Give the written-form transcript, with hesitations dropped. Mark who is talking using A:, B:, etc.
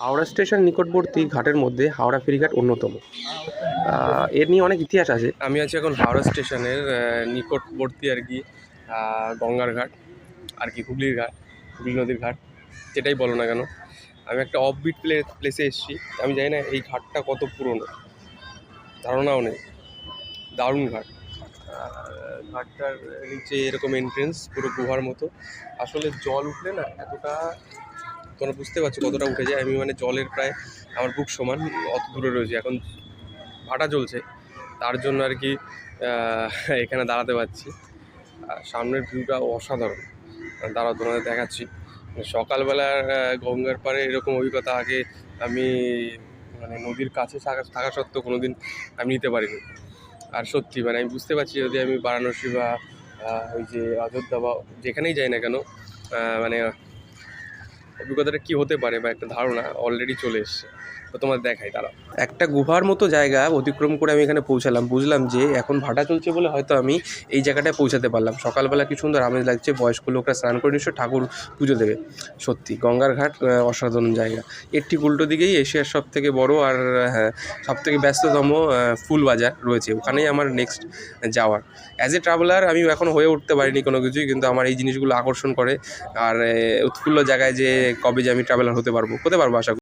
A: Howrah station নিকটবর্তী ঘাটের মধ্যে হাওড়া ফেরিঘাট অন্যতম। এর নিয়ে অনেক ইতিহাস আছে। আমি আছি এখন হাওড়া স্টেশনের নিকটবর্তী আর কি গঙ্গার ঘাট আর কি হুগলির ঘাট, হুগলি নদীর ঘাট, যেটাই বলো না কেন। আমি একটা অফবিট প্লেসে এসেছি। আমি জানি না এই ঘাটটা কত পুরনো, ধারণাও নেই। দারুণ ঘাট। ঘাটটার নিচে এরকম এন্ট্রেন্স, পুরো গুহার মতো। আসলে জল উঠলে না এতটা, তোমরা বুঝতে পারছো কতটা উঠে যায়। আমি মানে জলের প্রায় আমার বুক সমান অত দূরে রয়েছে। এখন ভাটা চলছে, তার জন্য আর কি এখানে দাঁড়াতে পারছি। সামনের ভিউটা অসাধারণ। দাঁড়াও তোমাদের দেখাচ্ছি। সকালবেলার গঙ্গার পাড়ে এরকম অভিজ্ঞতা আগে আমি মানে নদীর কাছে থাকা সত্ত্বেও কোনো দিন আমি নিতে পারিনি। আর সত্যি মানে আমি বুঝতে পারছি যদি আমি বারাণসী বা ওই যে অযোধ্যা বা যেখানেই যাই না কেন, মানে অভিজ্ঞতাটা কী হতে পারে বা একটা ধারণা অলরেডি চলে এসছে। তো তোমার দেখাই তারা একটা গুহার মতো জায়গা অতিক্রম করে আমি এখানে পৌঁছালাম। বুঝলাম যে এখন ভাটা চলছে বলে হয়তো আমি এই জায়গাটায় পৌঁছাতে পারলাম। সকালবেলা কি সুন্দর আমেজ লাগছে, বয়স্ক লোকরা স্নান করে নিশ্চয় ঠাকুর পুজো দেবে। সত্যি গঙ্গার ঘাট অসাধারণ জায়গা। এর ঠিক উল্টো দিকেই এশিয়ার সব থেকে বড় আর হ্যাঁ সব থেকে ব্যস্ততম ফুল বাজার রয়েছে। ওখানেই আমার নেক্সট যাওয়ার। অ্যাজ এ ট্রাভেলার আমি এখনও হয়ে উঠতে পারিনি কোনো কিছুই, কিন্তু আমার এই জিনিসগুলো আকর্ষণ করে। আর উৎফুল্ল জায়গায় যে কবে যে আমি ট্রাভেলার হতে পারবো আশা করি।